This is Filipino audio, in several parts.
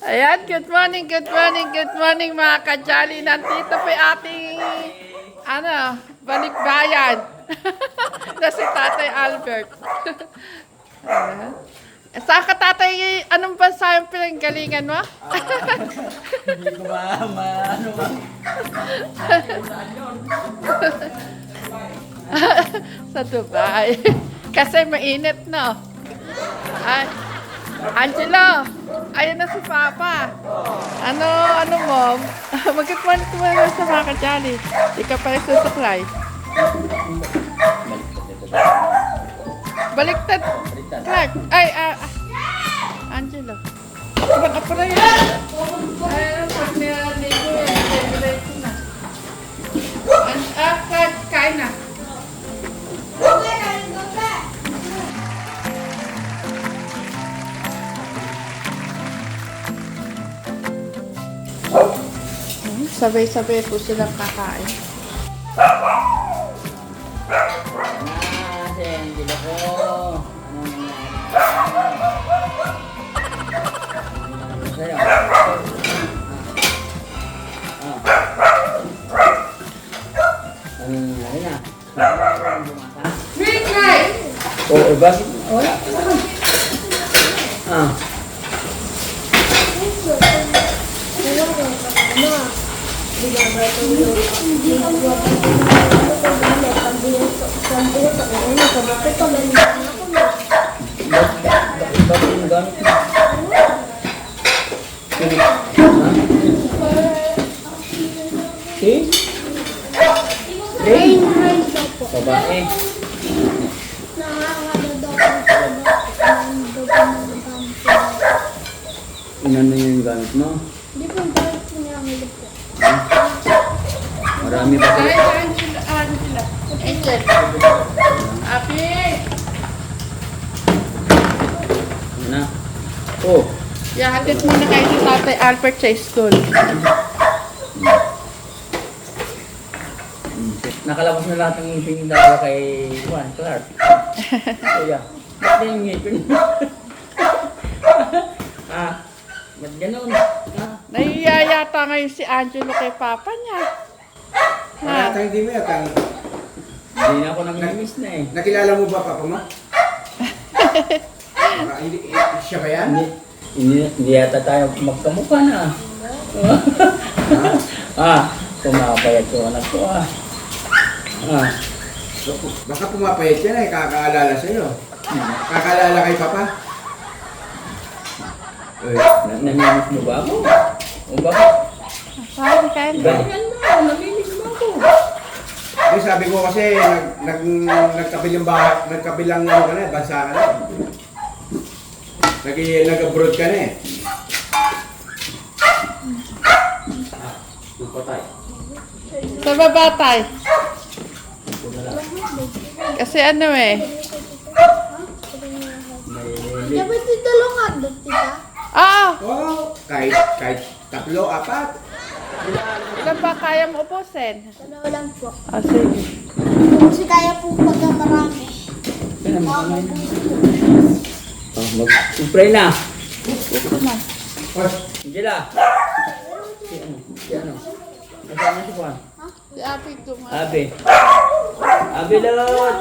Ayan, good morning, good morning, good morning mga kajali. Nandito po yung ating, balikbayan. Na si Tatay Albert. Ayan. Saan ka, Tatay? Anong bansa yung pinanggalingan mo? Hindi ko ano ba? Sa Dubai. Kasi mainit, no? Ay, Angelo, ayun na si Papa. Ano mo? Mag-good morning naman sa mga kajali. Di ka pa susuklay. Baliktad. Clark. Ay, Angelo. Ibang apura yan. Ay, pag niligo yan, diretso na. Clark, kain na. Sabay-sabay po silang kakain. Si Angelo ko. Ano sa'yo? Ano na? Midnight! Oo, bakit? Wala. Bakit yung gamit mo? Si? Rain? Babae. Inano yung gamit mo? Hindi po yung gamit po niya ang ilip po. Marami ba Ay, kayo? Angela. Angel. Api! Ano na? Oh. Yahatid muna kayo si Tatay Albert sa school. Nakalabas na lahat ng ngipin dahil kay Juan Clark. Kuya, ba't na yung ngipin? Ba't ganun? Nahiya yata ngayon si Angelo kay Papa niya. Wala tayong hindi mo yata. Hindi na ako nang-miss na eh. Nakilala mo ba papa mo? Siya ba yan? Hindi yata tayo magkamukha na. Pumapayat ko anak ko Baka pumapayat yan eh, kakaalala sa'yo. Kakaalala kay papa? Namimiss mo ba ako? O bakit? Sabi kayo. Ganyan mo, namimiss mo ako. Yung sabi ko kasi, nagkabilang ano ka na, bansa ka na. Nag-abroad ka na eh. Lupatay. Sa babatay. Kasi ano eh. Kaya ba ito dalungan doon, tita? Oo, kahit tatlo, apat. Ilan ba kaya mo ubusin? Dalawa lang po. Sige. Kasi kaya po pag marami. Kaya naman kamay na. Mag-pray na. Ito na. Angela. Si ano? Nasaan na si Juan? Si Api tumakas. Abi. Abi Lord.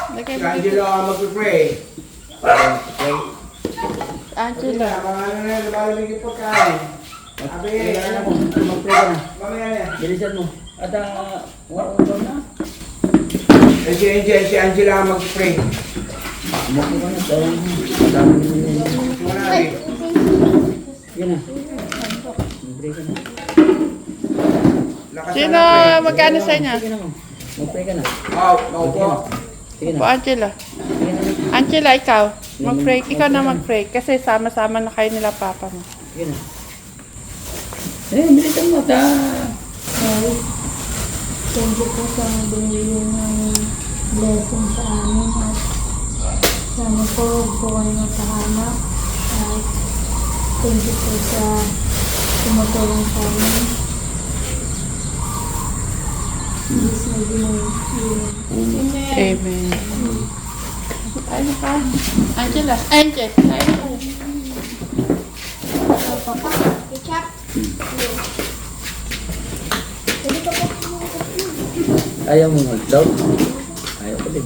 Lagay Si mo dito. Angelo ang mag-pray. Okay. Angelo. Mga ano na, lumalamig yung pagkain. Abi, Mag-pray ka na. mamaya na yan. Bilisan mo. At wala na. Si Angelo ang mag-pray. Mukha ka na. Dami mo. Muna, Abi. Sige na. Mag-pray ka na. Lakas Sino na mag-pray. magkano sa inyo? Sige na. Mag-pray ka na. Maupo. Sige Po, na. Angelo. Sige na. Angela, ikaw. Mag-pray. Ikaw na mag-pray. Kasi sama-sama na kayo nila Papa mo. Sige na. Bilisan mo. Thank you po sa binigyan ng blessing sa amin at sana po huwag po kayo makahamak at thank you po sa tumutulong sa amin. Please, Amen. Kain na ka. Angela. Angel. Kain na ka. Ketchup. Ayaw mong hotdog? Ayaw ko din.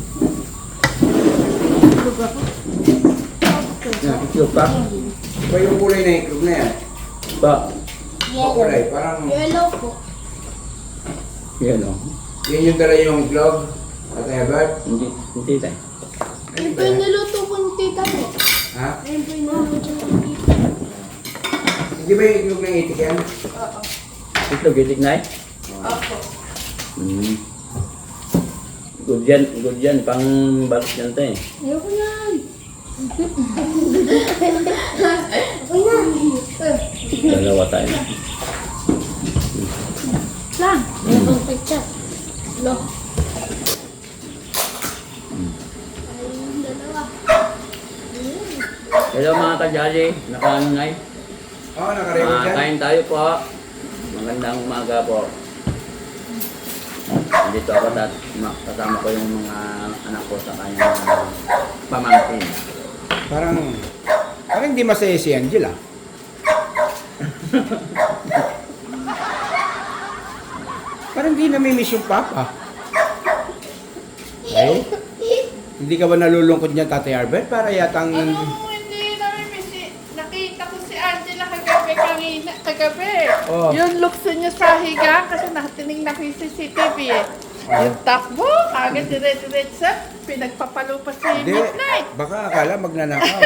Itlog pa? Iba yung kulay na iklog na yan. Ba? Iba kulay, parang Yellow po. Yan o. yan yung dala yung iklog. At Herbert. Hindi tayo. Ayun po yung niluto po ng tita po. Ha? Ayun po yung niluto ng tita. Hindi ba yung iklog ng itik yan? Itlog, itik na eh? Opo. Good yan. Pang balot yan tayo eh. Ayoko yan. Okay na. Dalawa tayo. Lang. Ayoko ng ketchup. Lo. Ayun, dalawa. Hello mga kajali. Nakaangay. Oo, nakarecord yan. Kain tayo po. Magandang umaga po. Dito ako kasama ko yung mga anak ko sa kanyang pamangkin. Parang hindi masaya si Angela. Parang hindi namimiss yung papa. Ay? Hindi ka ba nalulungkot niyan, Tatay Albert? Para yatang... Ano, hindi namin nakita ko si Angela kagabi. Oh. Yung lukso niya sa higa kasi natinignan ko yung CCTV eh. Yung takbo, agad dire-diretso, pinagpapalupas si Hindi. Midnight. Baka akala magnanakaw.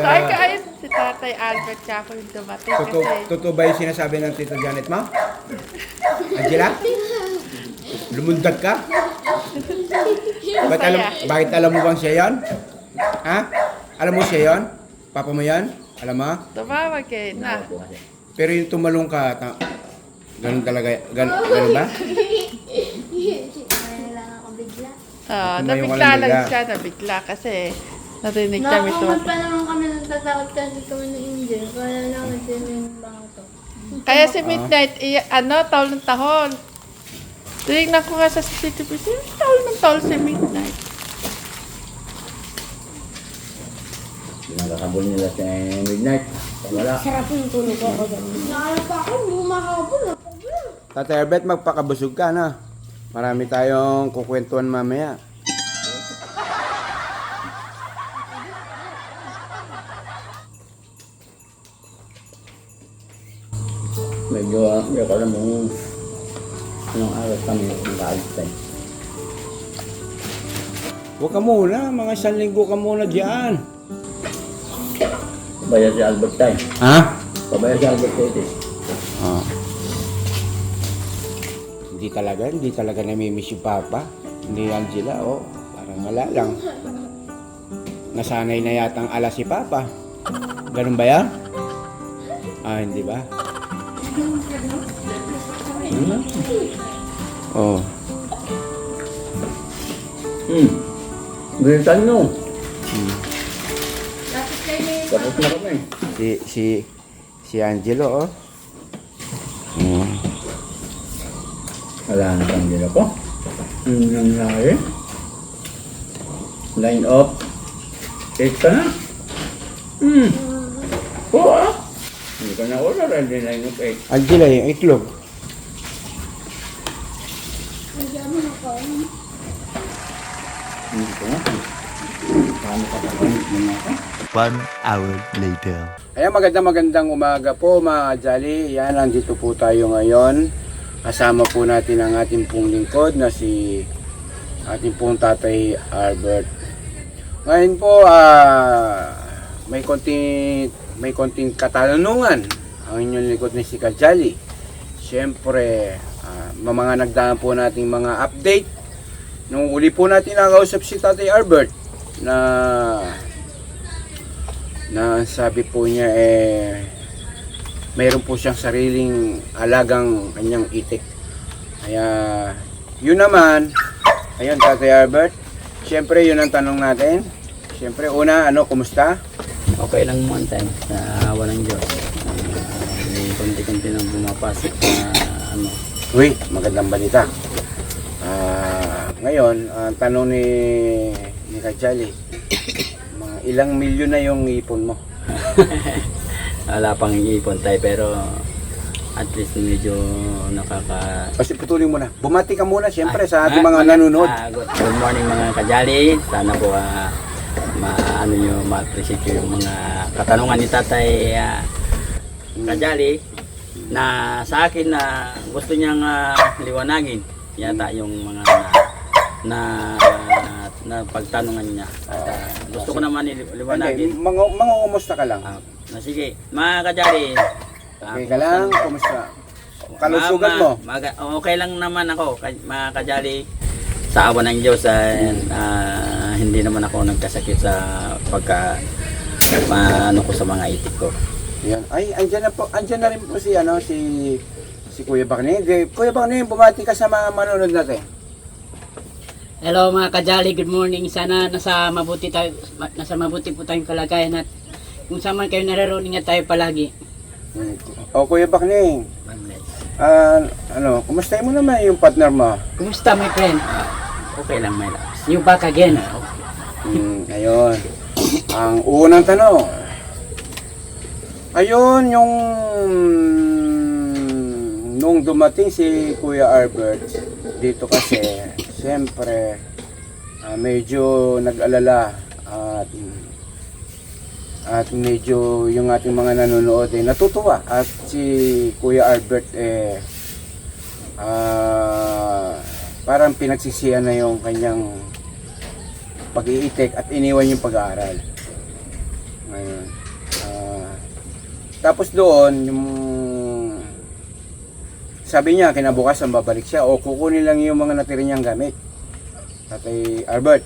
Kaya kain si Tatay Albert siya ako yung dumating kasi. Totoo ba yung sinasabi ng Tita Janet mo? Angela? Lumundag ka? Bakit alam mo bang siya yon? Ha? Alam mo siya yon? Papa mo yon? Alam mo? Tumawag eh na. Pero yung tumalong ka, ganun talaga, ganun ba? Kailangan ako bigla. Tumayo ka Nabigla lang lang bigla. siya, nabigla kasi narinig kami Nakakamot ito. pa naman kami natatakot kasi kami ng Angel. Kaya naman din yung mga to. Kaya si Midnight, tahol ng tahol. Tinignan ko nga sa CCTV, tahol ng tahol si Midnight. Pinagkakabol nila sa midnight. Wala. Sarap yung tulog ako dyan. Nakala pa ako, hindi makakabol. Tatay Albert, magpakabusog ka na. Marami tayong kukwentuhan mamaya. Medyo alam mo anong araw kami mag-aalis tayo. Huwag ka muna, mga 1 linggo ka muna dyan. Pabaya si Albert tayo. Ha? Pabaya si Albert tayo ito. Ah. Hindi talaga namimiss yung papa. Hindi Angela, oh. Parang wala lang. Nasanay na yatang alas si papa. Ganun ba yan? Ah, hindi ba? Oh. Bilisan nyo. Tapos na kami. Si Angelo, oh. Wala na kang dila ko. Nangyari. Line up. Take ka na. Oo ah. Hindi ka na order. Hindi line up 8. Angela, yung itlog. Hindi ko na. Paano ka pa? 1 hour later. Ayan, magandang umaga po mga Jolly. Yan, nandito po tayo ngayon. Kasama po natin ang ating pong lingkod na si ating pong Tatay Albert. Ngayon po, may konting katanungan ang inyong lingkod ni si Kajali. Siyempre, mga nagdaan po nating mga update. Nung uli po natin nakausap si Tatay Albert na sabi po niya mayroon po siyang sariling alagang kanyang itik. Kaya yun naman, ayun Tatay Albert, siyempre yun ang tanong natin. Siyempre una, kumusta? Okay lang mo tayo sa awa ng Diyos. May konti-konti nang bumapasok na Uy, magandang balita. Ngayon, ang tanong ni Kajali. Mga ilang milyon na yung ipon mo. Wala pang ipon tayo pero at least medyo nakaka... Kasi putulin mo na. Bumati ka muna siyempre sa ating mga nanonood. Good morning mga kajali. Sana po ano nyo, ma-appreciate yung mga katanungan ni Tatay Kajali na sa akin na gusto niyang liwanagin yata yung mga na pagtanungan niya. At, gusto ko naman Hindi, liwanagin. mangungumusta ka lang. Sige, mga kajali. Okay ka lang? Kumusta? Kalusugan mo? Okay lang naman ako, mga kajali. Sa awa ng Diyos, hindi naman ako nagkasakit sa ano ko sa mga itik ko. Yan. Ay, andyan na rin po si Kuya Bakni. Kuya Bakni, bumati ka sa mga manonood natin. Hello mga kajali, good morning. Sana nasa mabuti po tayong kalagayan at kung saan man kayo naroon, ingat tayo palagi. O Kuya Bakni, kumusta mo naman yung partner mo? Kumusta my friend? Okay lang, my loves. You back again? Ayun. Ang unang tanong. Ayun, nung dumating si Kuya Albert dito kasi, siyempre, medyo nag-alala at medyo yung ating mga nanonood natutuwa at si Kuya Albert parang pinagsisihan na yung kanyang pag-iitik at iniwan yung pag-aaral. Ngayon, tapos doon yung sabi niya kinabukasan babalik siya o kukunin lang yung mga natira niyang gamit. Tatay Albert.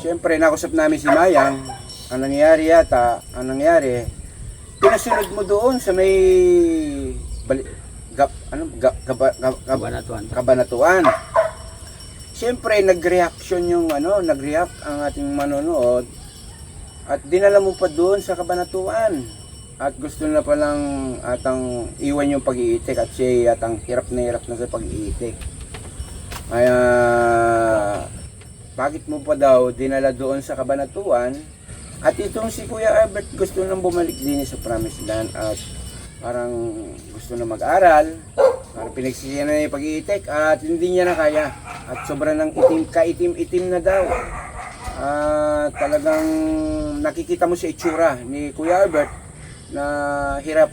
Siyempre nakusap namin si Mayang. Ang nangyari, pinasunod mo doon sa may Kabanatuan. Siyempre nag-react ang ating manonood at dinala mo pa doon sa Kabanatuan. At gusto na palang atang iwan yung pag-iitik at siya atang hirap na sa pag-iitik. Kaya bakit mo pa daw dinala doon sa Kabanatuan? At itong si Kuya Albert gusto nang bumalik din sa Promised Land at parang gusto na mag-aral. Parang pinagsisihan na yung pag-iitik at hindi niya na kaya. At sobra ng kaitim-itim na daw. Talagang nakikita mo sa itsura ni Kuya Albert na hirap,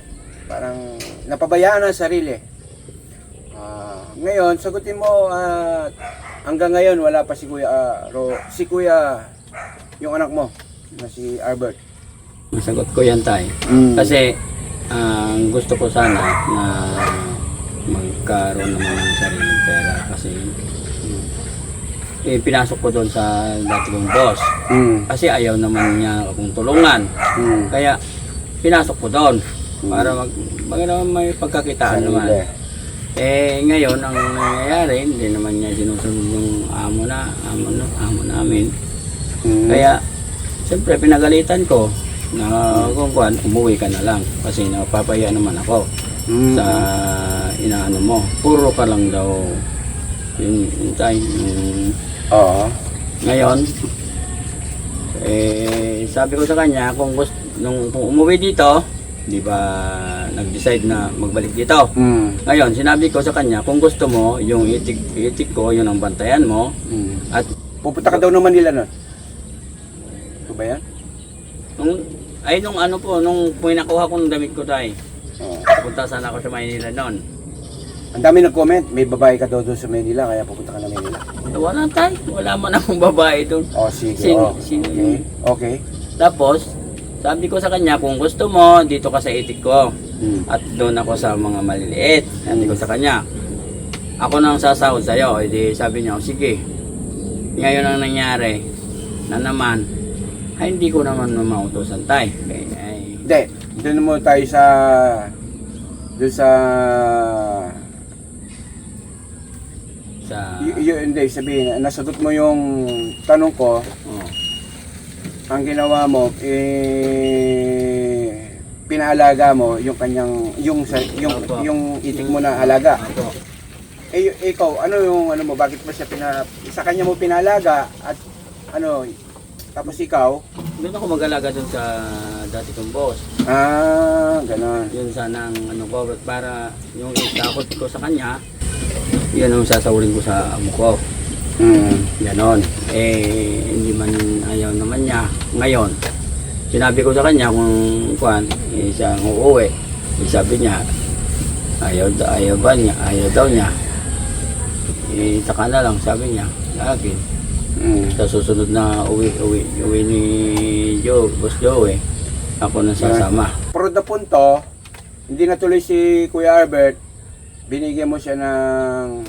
parang napabayaan ang sarili. Ngayon, sagutin mo hanggang ngayon wala pa si Kuya yung anak mo na si Albert. Masagot ko yan tayo. Kasi ang gusto ko sana na magkaroon naman ng sariling pera kasi pinasok ko doon sa dati kong boss. Kasi ayaw naman niya akong tulungan. Kaya pinasok ko doon para may pagkakitaan naman. Ngayon ang nangyayari, hindi naman niya sinusunod yung amo namin. Kaya siyempre pinagalitan ko na kung umuwi ka na lang kasi napapaya naman ako sa inaano mo. Puro ka lang daw yung time. Ngayon, sabi ko sa kanya kung umuwi dito, di ba nag-decide na magbalik dito. Ngayon, sinabi ko sa kanya kung gusto mo yung itik ko, yun ang bantayan mo. At pupunta ka daw ng Manila nun. Ito ba yan? Nung pinakuha ko ng damit ko tayo. Pupunta sana ako sa Maynila noon. Ang dami nag-comment, may babae ka daw doon sa Manila kaya pupunta ka na Manila. Wala tayo, wala man akong babae doon. Sige. Okay. Tapos, sabi ko sa kanya, kung gusto mo, dito ka sa itik ko. At doon ako sa mga maliliit. Sabi ko sa kanya, ako nang sasahod sa'yo. Sabi niya, sige. Ngayon ang nangyari, na naman, hindi ko naman mautusan tayo. Hindi, doon mo tayo hindi, sabihin, nasagot mo yung tanong ko. Ang ginawa mo, pinaalaga mo yung kanyang, yung itik mo na alaga. Ikaw, ano yung ano mo, bakit mo siya sa kanya mo pinalaga at ano, tapos ikaw? Doon ako mag-alaga doon sa dati kong boss. Ganon. Yun sana ang ano ko, para yung itakot ko sa kanya, yun ang sasaulin ko sa amo ko. Ganon. Hindi man ayaw naman niya. Ngayon, sinabi ko sa kanya kung siyang uuwi. Sabi niya, ayaw daw niya. Saka na lang, sabi niya, sa akin. Sa susunod na uwi ni Boss Joe, ako na sasama. Pero na punto, hindi natuloy si Kuya Albert, binigyan mo siya ng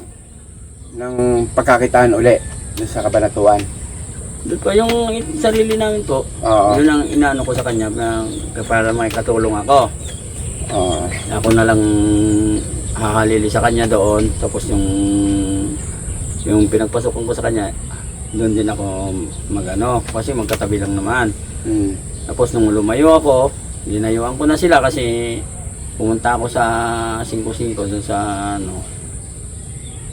pagkakitaan uli dun sa Kabanatuan. Doon pa yung sarili namin po. Oo. Yun ang inaano ko sa kanya para may katulong ako. Ako na lang hahalili sa kanya doon. Tapos yung pinagpasukan ko sa kanya, doon din ako magano kasi magkatabi lang naman. Tapos nung lumayo ako, linayuan ko na sila kasi pumunta ako sa 5-5 doon sa ano.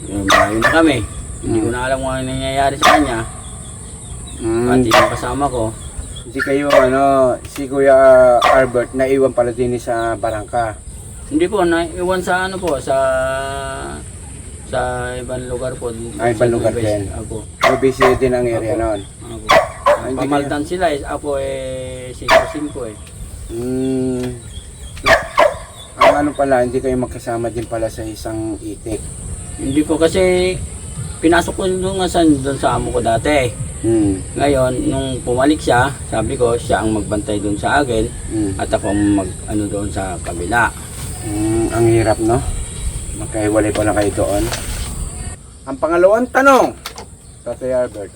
Malayo na kami. Hindi ko na alam kung ano nangyayari sa kanya. Pati yung kasama ko. Hindi kayo, si Kuya Albert naiwan pala din sa barangka. Hindi po, naiwan sa ano po, sa ibang lugar po. Ibang lugar din. Ako. Busy din ang area noon. Ako. Hindi Pamaltan sila ako 5-5 Ang ano pala, hindi kayo magkasama din pala sa isang itik. Hindi po kasi pinasok ko doon sa amo ko dati. Ngayon, nung pumalik siya, sabi ko siya ang magbantay doon sa akin at ako ang doon sa kabila. Ang hirap, no? Magkahiwalay pa na kayo doon. Ang pangalawang tanong, Tatay Albert.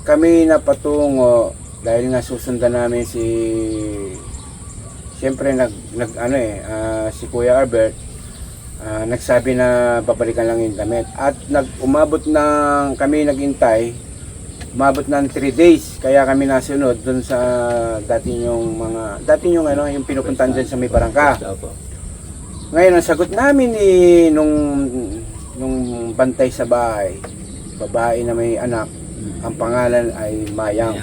Kami na patungo dahil nga susundan namin siyempre si Kuya Albert nagsabi na babalikan lang yung damit at kami naghintay umabot ng 3 days kaya kami nasunod dun sa dati yung yung pinupuntahan dyan sa may barangka. Ngayon ang sagot namin nung bantay sa bahay, babae na may anak, ang pangalan ay Mayang.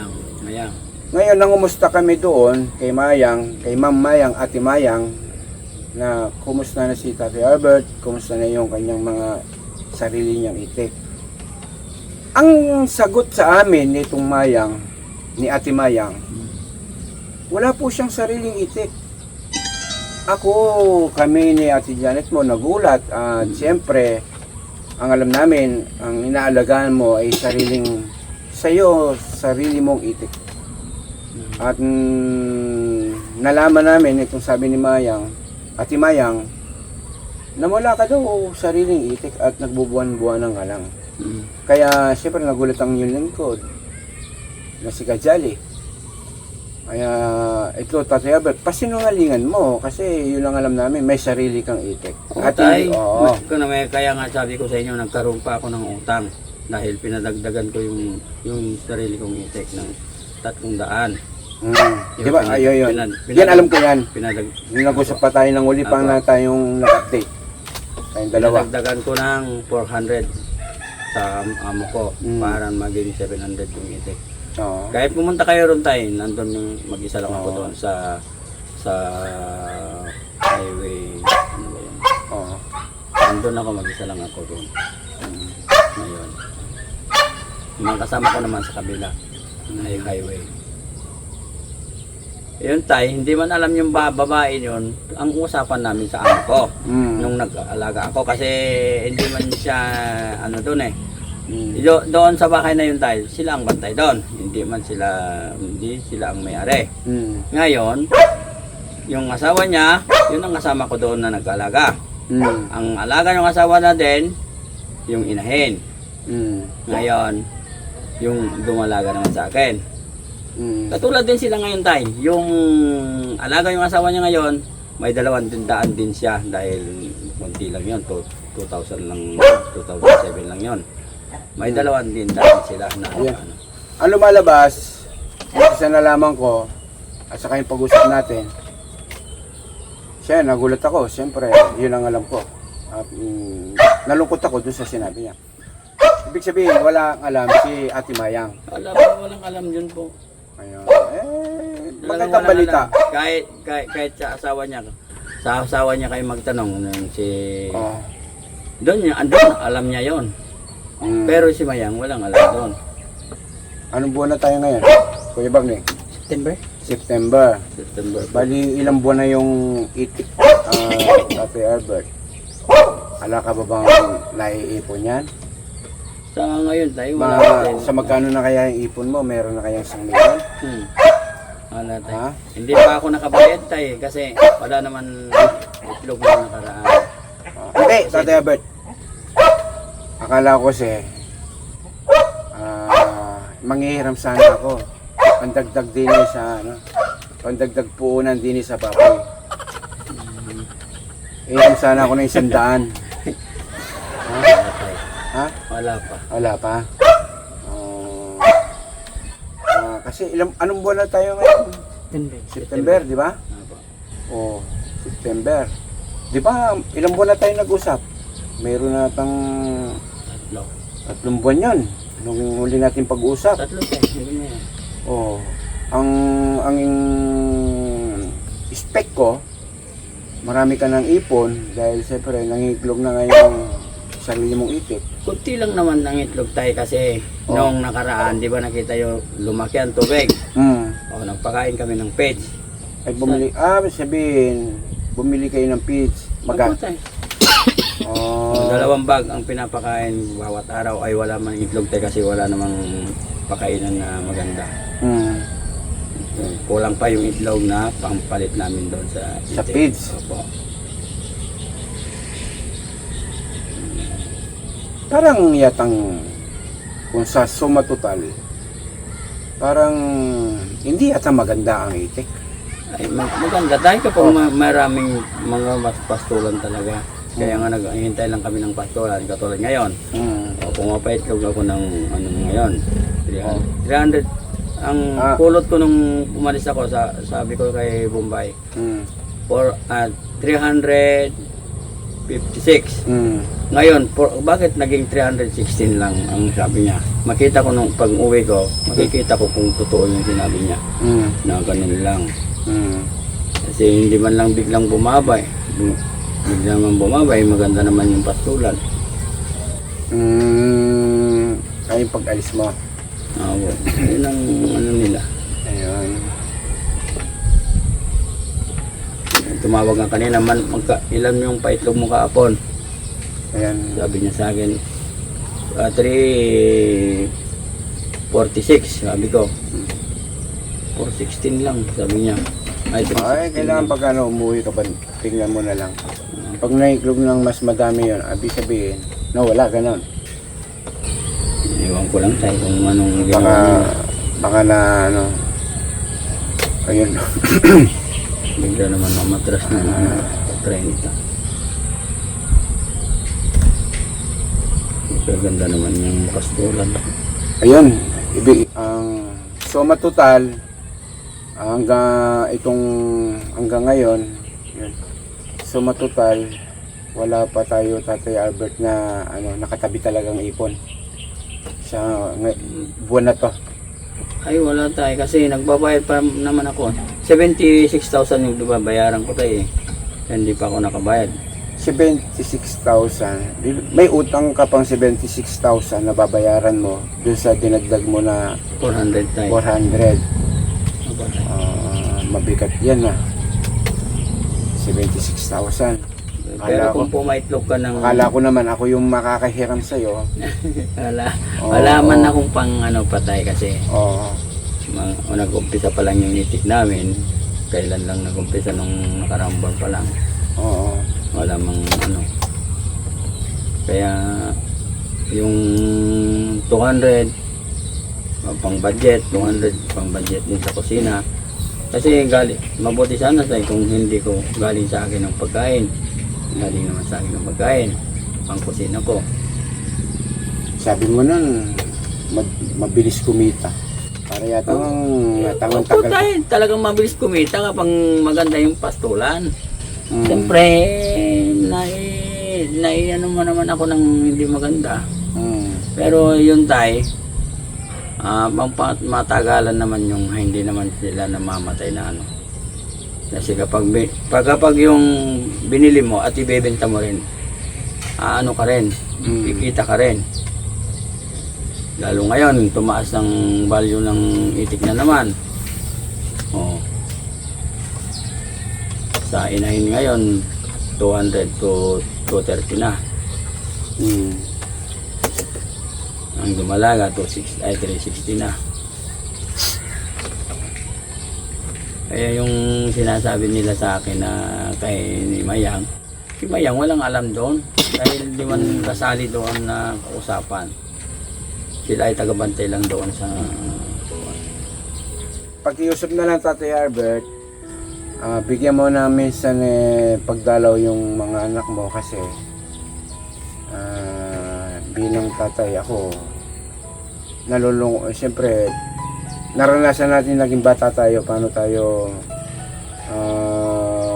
Ngayon nangumusta kami doon kay Ma'am Mayang, Ate Mayang, na kumusta na si Tatay Albert, kumusta na yung kanyang mga sarili niyang itik. Ang sagot sa amin nitong Mayang, ni Ate Mayang, wala po siyang sariling itik. Kami ni Ate Janet mo nagulat at siyempre, ang alam namin, ang inaalagaan mo ay sarili mong itik. At nalaman namin itong sabi ni Mayang, Ate Mayang, na wala ka daw sariling itik at nagbubuan-buan ng alang. Kaya siyempre nagulat ang yung lingkod na si Kajali. Kaya ito, Tatay Albert, pasinungalingan mo kasi yun lang alam namin, may sarili kang itik. Kaya nga sabi ko sa inyo, nagkaroon pa ako ng utang dahil pinadagdagan ko yung sarili kong itik ng 300. Diba? Ayun. Yan alam ko yan. Nag-usap pa tayo ng uli pang na tayong nag-update. Tayong dalawa. Pinadagdagan ko ng 400 sa amo ko para maging 700 yung itik. Kahit pumunta kayo ron tayo, nandun yung mag-isa lang ako doon sa highway. Ano ba yun? Nandun ako, mag-isa lang ako doon. Ngayon. Mga kasama ko naman sa kabila na highway. Yun tay, hindi man alam yung babae yun, ang usapan namin sa amo ko nung nag-alaga ako kasi hindi man siya doon doon sa bahay na yun tay, sila ang bantay doon, hindi sila ang may-ari. Ngayon, yung asawa niya, yun ang kasama ko doon na nag-alaga. Ang alaga ng asawa na din, yung inahin. Ngayon, yung dumalaga naman sa akin. Katulad din sila ngayon tay. Yung alaga yung asawa niya ngayon, may 200 din siya dahil konti lang yun, 2007 lang yun. May 200 sila na Ang lumalabas, isa nalaman ko, at saka yung pag-usap natin, Siya, nagulat ako. Siyempre, yun ang alam ko. At, nalungkot ako dun sa sinabi niya. Ibig sabihin, wala ang alam si Ate Mayang. Walang alam yun po. Ayun. Talagang Magandang walang balita. alam. Kahit sa asawa niya kayo magtanong si Oh. doon alam niya yon. Pero si Mayang walang alam doon. Anong buwan na tayo ngayon? Kuya Bagni? September. September. September. Bali, ilang buwan na yung itik, Ate Albert? Ala ka ba bang naiipon yan? Sa ngayon tayo wala Sa magkano na kaya yung ipon mo? Meron na kayang 1 milyon? Wala tayo. Ha? Hindi pa ako nakabayad tayo kasi wala naman itlog na nakaraan. Hindi, Ate Albert. Akala ko kasi, manghihiram sana ako. Pandagdag din sa, pandagdag puunan din sa baboy. Hihiram sana ako ng 100. Ha? Wala pa. Wala pa? Kasi anong buwan na tayo ngayon? September, di ba? Apa. Oh, September. Di ba, ilang buwan na tayo nag-usap? Mayroon na tang Tatlo. 3 buwan yun. Nung huli natin pag-usap. Tatlo tayo. Hindi na yan. Oh, ang spec ko, marami ka ng ipon dahil siyempre nangiglog na ngayon sarili mong itik. Kunti lang naman ang itlog tayo kasi noong nakaraan, di ba nakita yung lumaki ang tubig? O, nagpakain kami ng page. Ay bumili, sabihin, bumili kayo ng feeds. Opo, tayo. Oh, 2 bag ang pinapakain bawat araw ay wala man itlog tayo kasi wala namang pakainan na maganda. Kulang pa yung itlog na pampalit namin doon sa itik. feeds. Opo. Parang yatang kung sa suma total, parang hindi yata maganda ang itik. Ay, maganda tayo kapag maraming mga mas pastulan talaga. Kaya nga naghihintay lang kami ng pastulan katulad ngayon. O pumapaitlog ako ng ano ngayon. 300. Ang kulot ko nung umalis ako sabi ko kay Bombay. For 356. Ngayon, bakit naging 316 lang ang sabi niya? Makita ko nung pag-uwi ko, makikita ko kung totoo yung sinabi niya. Na ganun lang. Kasi hindi man lang biglang bumabay. Biglang man bumabay, maganda naman yung pastulan. Ay pag-alis mo. Oo, yun ang ano nila. Ayun. Tumawag nga kanina, ilan yung paitlog mo kaapon? Ayan. Sabi niya sa akin, 346, sabi ko. 416 lang, sabi niya. Ay, Kailangan pag umuwi ka ba, tingnan mo na lang. Pag naiklog ng mas madami yun, abi sabihin, wala, ganon. Iwan ko lang tayo kung anong ginawa niya. Baka na, ayun. Bigla naman mamatras na 30. Ganda naman yung pastulan. Ayun, ang suma total, hanggang ngayon, yun, suma total, wala pa tayo, Tatay Albert, na nakatabi talagang ipon sa buwan na to. Ay wala tayo kasi nagbabayad pa naman ako. 76,000 yung babayaran ko tayo eh. Hindi pa ako nakabayad. 76,000. May utang ka pang 76,000 na babayaran mo dun sa dinagdag mo na 400 tayo. 400. Mabigat yan 76,000. Pero kung pumaitlog ka ng... Akala ko naman ako yung makakahiram sa'yo. wala man akong pang patay kasi Oo. nag-umpisa pa lang yung itik namin. Kailan lang nag-umpisa nung nakaraang buwan pa lang. Oo. Wala mang Kaya yung 200 pang budget, 200 pang budget din sa kusina. Kasi mabuti sana kung hindi ko galing sa akin ng pagkain. Galing naman sa akin ng pagkain, pang kusina ko. Sabi mo nun, mabilis kumita. Para yatang tagal. Talagang mabilis kumita kapag maganda yung pastulan. Siyempre, ano mo naman ako ng hindi maganda. Pero yun tay, matagalan naman yung hindi naman sila namamatay na ano. Kasi kapag yung binili mo at ibebenta mo rin, ano ka rin, kikita ka rin. Lalo ngayon, tumaas ng value ng itik na naman. Oh. Sa inahin ngayon, 200 to 230 na. Ang dumalaga, 360 na. Kaya yung sinasabi nila sa akin na kay ni Mayang, si Mayang walang alam doon. Dahil di man kasali doon na usapan. Sila ay tagabantay lang doon sa... Pakiusap na lang Tatay Albert, bigyan mo na minsan pagdalaw yung mga anak mo kasi bilang tatay ako siyempre naranasan natin naging bata tayo paano tayo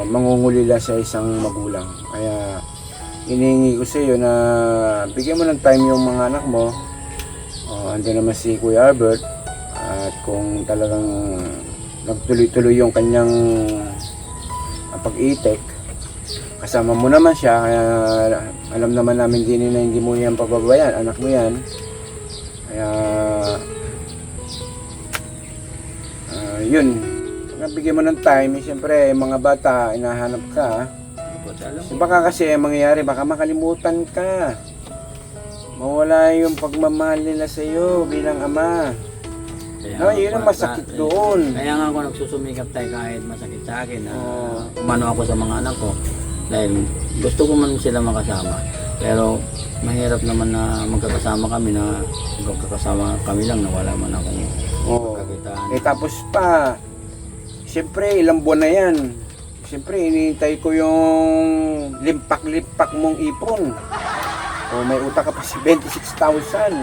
mangungulila sa isang magulang, kaya inihingi ko sa iyo na bigyan mo ng time yung mga anak mo. Andyan naman si Kuya Albert at kung talagang nagtuloy-tuloy yung kanyang pag-itik, kasama mo naman siya, kaya alam naman namin din na hindi mo yan pababayan, anak mo yan. Kaya yun, nabigyan mo ng time, siyempre mga bata, inahanap ka. Baka kasi mangyayari, baka makalimutan ka. Mawala yung pagmamahal nila sa iyo bilang ama. Yun ang masakit doon. Kaya nga ako nagsusumikap tayo kahit masakit sa akin na umano ako sa mga anak ko. Dahil gusto ko man sila makasama. Pero mahirap naman na magkakasama kami lang na wala man akong pagkakitaan. Tapos pa, siyempre ilang buwan na yan. Siyempre inintay ko yung limpak-limpak mong ipon. May utang ka pa si 26,000.